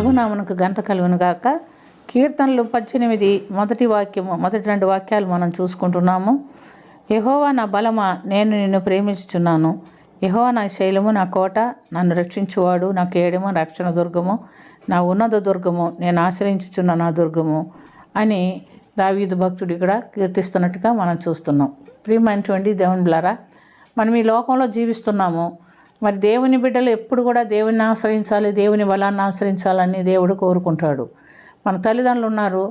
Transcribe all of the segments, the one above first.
ప్రభునామమునకు ఘనత కలుగును గాక. కీర్తనలు 18 మొదటి వాక్యము, మొదటి 2 వాక్యాలు మనం చూసుకుంటున్నాము. యెహోవా నా బలమా, నేను నిన్ను ప్రేమించుచున్నాను. యెహోవా నా శైలము, నా కోట, నన్ను రక్షించువాడు, నా కేడము, రక్షణ దుర్గము, నా ఉన్నత దుర్గము, నేను ఆశ్రయించుచున్న నా దుర్గము అని దావీదు భక్తుడు ఇక్కడ కీర్తిస్తున్నట్టుగా మనం చూస్తున్నాం. ప్రియమైనటువంటి దేవుని బిడ్డలారా, మనం ఈ లోకంలో జీవిస్తున్నాము. మరి దేవుని బిడ్డలు ఎప్పుడు కూడా దేవుని ఆశ్రయించాలి, దేవుని బలాన్ని ఆశ్రయించాలని దేవుడు కోరుకుంటాడు. మన తల్లిదండ్రులు ఉన్నారు,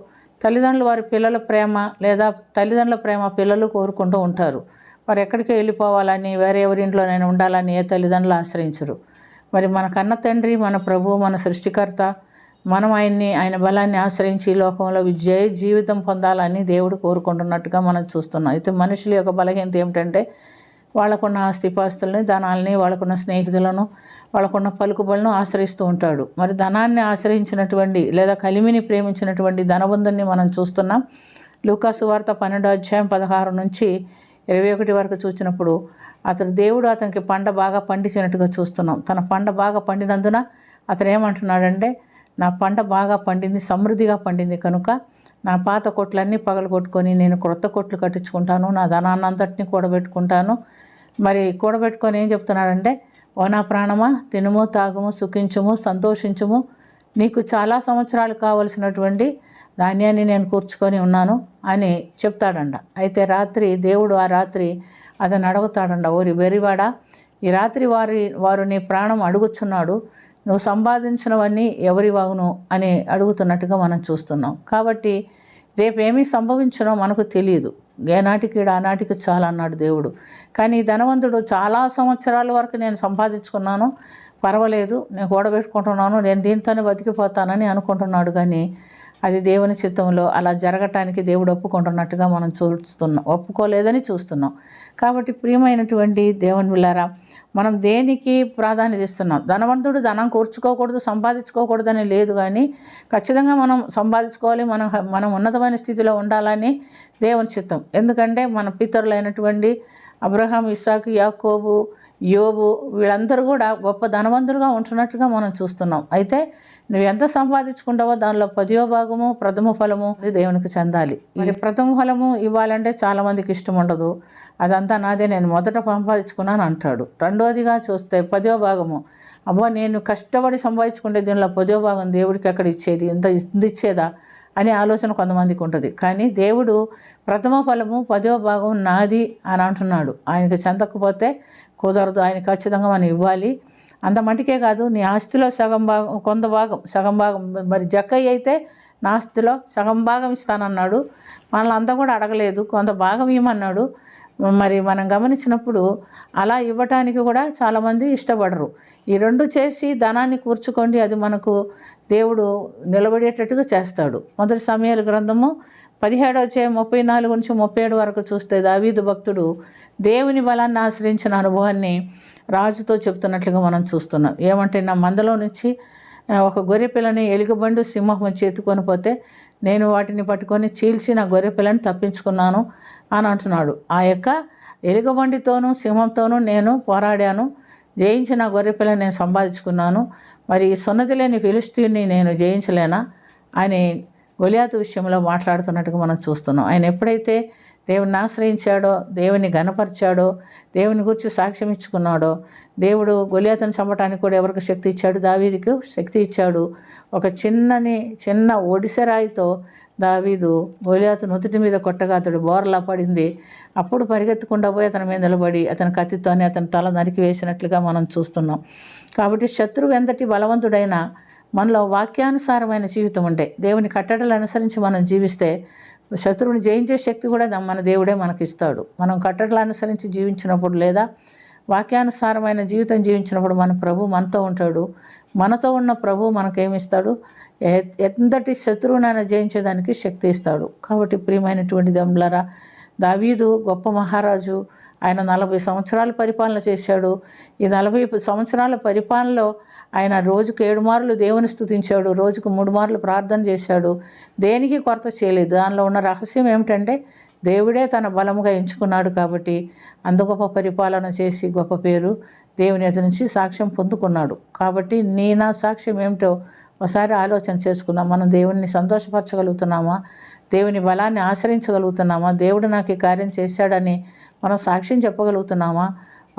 తల్లిదండ్రులు వారి పిల్లల ప్రేమ లేదా తల్లిదండ్రుల ప్రేమ పిల్లలు కోరుకుంటూ ఉంటారు. వారు ఎక్కడికి వెళ్ళిపోవాలని, వేరే ఎవరింట్లోనైనా ఉండాలని ఏ తల్లిదండ్రులు ఆశ్రయించరు. మరి మన కన్న తండ్రి, మన ప్రభువు, మన సృష్టికర్త, మనం ఆయన బలాన్ని ఆశ్రయించి లోకంలో విజయ జీవితం పొందాలని దేవుడు కోరుకుంటున్నట్టుగా మనం చూస్తున్నాం. అయితే మనుషుల యొక్క బలహీనత ఏమిటంటే వాళ్ళకున్న ఆస్తిపాస్తుల్ని, ధనాల్ని, వాళ్ళకున్న స్నేహితులను, వాళ్ళకున్న పలుకుబడులను ఆశ్రయిస్తూ ఉంటాడు. మరి ధనాన్ని ఆశ్రయించినటువంటి లేదా కలిమిని ప్రేమించినటువంటి ధనవంతుని మనం చూస్తున్నాం. లూకాసు వార్త 12:16 నుంచి 21 వరకు చూసినప్పుడు దేవుడు అతనికి పంట బాగా పండించినట్టుగా చూస్తున్నాం. తన పంట బాగా పండినందున అతను ఏమంటున్నాడంటే, నా పంట బాగా పండింది, సమృద్ధిగా పండింది కనుక నా పాత కొట్లన్నీ పగలగొట్టుకొని నేను క్రొత్త కొట్లు కట్టించుకుంటాను, నా ధనాన్ని అంతటినీ కూడబెట్టుకుంటాను. మరి కూడబెట్టుకొని ఏం చెప్తున్నాడంటే, ఓ నా ప్రాణమా, తినుము, తాగుము, సుఖించుము, సంతోషించుము, నీకు చాలా సంవత్సరాలు కావలసినటువంటి ధాన్యాన్ని నేను కూర్చుకొని ఉన్నాను అని చెప్తాడంట. అయితే దేవుడు ఆ రాత్రి అతను అడుగుతాడంట, ఓరి వెరివాడా, ఈ రాత్రి వారు నీ ప్రాణం అడుగుచున్నాడు, నువ్వు సంపాదించినవన్నీ ఎవరి వాగును అని అడుగుతున్నట్టుగా మనం చూస్తున్నాం. కాబట్టి రేపేమీ సంభవించనో మనకు తెలియదు. ఏనాటికి ఆనాటికి చాలా అన్నాడు దేవుడు. కానీ ధనవంతుడు చాలా సంవత్సరాల వరకు నేను సంపాదించుకున్నాను, పర్వాలేదు, నేను కూడబెట్టుకుంటున్నాను, నేను దీంతోనే బతికిపోతానని అనుకుంటున్నాడు. కానీ అది దేవుని చిత్తంలో అలా జరగటానికి దేవుడు ఒప్పుకుంటున్నట్టుగా మనం ఒప్పుకోలేదని చూస్తున్నాం. కాబట్టి ప్రియమైనటువంటి దేవుని బిడ్డలారా, మనం దేనికి ప్రాధాన్యత ఇస్తున్నాం? ధనవంతుడు ధనం కూర్చుకోకూడదు, సంపాదించుకోకూడదని లేదు, కానీ ఖచ్చితంగా మనం సంపాదించుకోవాలి, మనం ఉన్నతమైన స్థితిలో ఉండాలని దేవుని చిత్తం. ఎందుకంటే మన పితరులైనటువంటి అబ్రహాం, ఇస్సాకు, యాకోబు, యోబు వీళ్ళందరూ కూడా గొప్ప ధనవంతులుగా ఉంటున్నట్టుగా మనం చూస్తున్నాం. అయితే నువ్వు ఎంత సంపాదించుకుంటావో దానిలో 10వ భాగము ప్రథమ ఫలము దేవునికి చెందాలి. మరి ప్రథమ ఫలము ఇవ్వాలంటే చాలామందికి ఇష్టం ఉండదు. అదంతా నాదే, నేను మొదట సంపాదించుకున్నాను అంటాడు. రెండోదిగా చూస్తే 10వ భాగము, అబ్బో నేను కష్టపడి సంపాదించుకుంటే దీనిలో 10వ భాగం దేవుడికి ఎక్కడ ఇచ్చేది, ఇంత ఇచ్చేదా అనే ఆలోచన కొంతమందికి ఉంటుంది. కానీ దేవుడు ప్రథమ ఫలము 10వ భాగం నాది అని అంటున్నాడు. ఆయనకి చెందకపోతే కుదరదు, ఆయన ఖచ్చితంగా మనం ఇవ్వాలి. అంత మటుకే కాదు, నీ ఆస్తిలో సగం భాగం మరి జక్కయ్య అయితే నా ఆస్తిలో సగం భాగం ఇస్తానన్నాడు. మనల్ని అంతా కూడా అడగలేదు, కొంత భాగం ఇవ్వమన్నాడు. మరి మనం గమనించినప్పుడు అలా ఇవ్వటానికి కూడా చాలామంది ఇష్టపడరు. ఈ రెండు చేసి ధనాన్ని కూర్చుకోండి, అది మనకు దేవుడు నిలబడేటట్టుగా చేస్తాడు. మొదటి సమూయేలు గ్రంథము 17:34 నుంచి 37 వరకు చూస్తే దావీదు భక్తుడు దేవుని బలాన్ని ఆశ్రయించిన అనుభవాన్ని రాజుతో చెప్తున్నట్లుగా మనం చూస్తున్నాం. ఏమంటే, నా మందలో నుంచి ఒక గొర్రె పిల్లని ఎలుగుబండు సింహం వచ్చి ఎత్తుకొని పోతే నేను వాటిని పట్టుకొని చీల్చి నా గొర్రె పిల్లని తప్పించుకున్నాను అని అంటున్నాడు. ఆ యొక్క ఎలుగుబండితోనూ సింహంతోనూ నేను పోరాడాను, జయించి నా గొర్రె పిల్లని నేను సంపాదించుకున్నాను. మరి సున్నతి లేని ఫిలిష్తీయుని నేను జయించలేనా అని గొలియాతు విషయంలో మాట్లాడుతున్నట్టుగా మనం చూస్తున్నాం. ఆయన ఎప్పుడైతే దేవుని ఆశ్రయించాడో, దేవుని ఘనపరిచాడో, దేవుని గురించి సాక్ష్యం ఇచ్చుకున్నాడో, దేవుడు గొలియాతును చంపడానికి కూడా ఎవరికి శక్తి ఇచ్చాడు? దావీదుకు శక్తి ఇచ్చాడు. ఒక చిన్న ఒడిసెరాయితో దావీదు గొలియాతు నుదుటి మీద కొట్టగా అతడు బోర్లా పడింది. అప్పుడు పరిగెత్తుకుండా పోయి అతని మీద నిలబడి అతని కత్తితోనే అతని తల నరికి వేసినట్లుగా మనం చూస్తున్నాం. కాబట్టి శత్రువు ఎంతటి బలవంతుడైనా మనలో వాక్యానుసారమైన జీవితం ఉంటే, దేవుని కట్టడలు అనుసరించి మనం జీవిస్తే శత్రువుని జయించే శక్తి కూడా మన దేవుడే మనకి ఇస్తాడు. మనం కట్టడలు అనుసరించి జీవించినప్పుడు లేదా వాక్యానుసారమైన జీవితం జీవించినప్పుడు మన ప్రభు మనతో ఉంటాడు. మనతో ఉన్న ప్రభు మనకేమిస్తాడు? ఎంతటి శత్రువునైనా జయించేదానికి శక్తి ఇస్తాడు. కాబట్టి ప్రియమైనటువంటి దమ్ములారా, దావీదు గొప్ప మహారాజు. ఆయన 40 సంవత్సరాలు పరిపాలన చేశాడు. ఈ 40 సంవత్సరాల పరిపాలనలో ఆయన రోజుకు 7 మార్లు దేవుని స్తుతించాడు, రోజుకు 3 మార్లు ప్రార్థన చేశాడు. దేనికి కొరత చేయలేదు. దానిలో ఉన్న రహస్యం ఏమిటంటే, దేవుడే తన బలముగా ఎంచుకున్నాడు కాబట్టి అంత గొప్ప పరిపాలన చేసి గొప్ప పేరు దేవుని ఎదురు నుంచి సాక్ష్యం పొందుకున్నాడు. కాబట్టి నా సాక్ష్యం ఏమిటో ఒకసారి ఆలోచన చేసుకుందాం. మనం దేవుణ్ణి సంతోషపరచగలుగుతున్నామా? దేవుని బలాన్ని ఆశ్రయించగలుగుతున్నామా? దేవుడు నాకు ఈ కార్యం చేశాడని మనం సాక్ష్యం చెప్పగలుగుతున్నామా?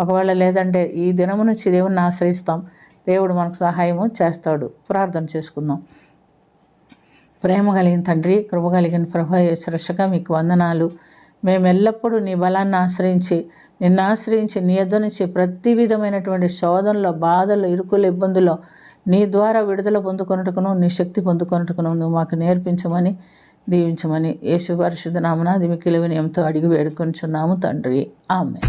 ఒకవేళ లేదంటే ఈ దినము నుంచి దేవుణ్ణి ఆశ్రయిస్తాం, దేవుడు మనకు సహాయము చేస్తాడు. ప్రార్థన చేసుకుందాం. ప్రేమ కలిగిన తండ్రి, కృప కలిగిన ప్రభు యేసు రక్షక, మీకు వందనాలు. మేము ఎల్లప్పుడూ నీ బలాన్ని ఆశ్రయించి, నిన్ను ఆశ్రయించి, నీ యొద్ద నుంచి ప్రతి విధమైనటువంటి శోధనలో, బాధలు, ఇరుకులు, ఇబ్బందుల్లో నీ ద్వారా విడుదల పొందుకొనుటకును, నీ శక్తి పొందుకొనుటకును నువ్వు మాకు నేర్పించమని, దీవించమని యేసు పరిశుద్ధ నామమున మిక్కిలి వినయంతో అడిగి వేడుకొనుచున్నాము తండ్రి. ఆమేన్.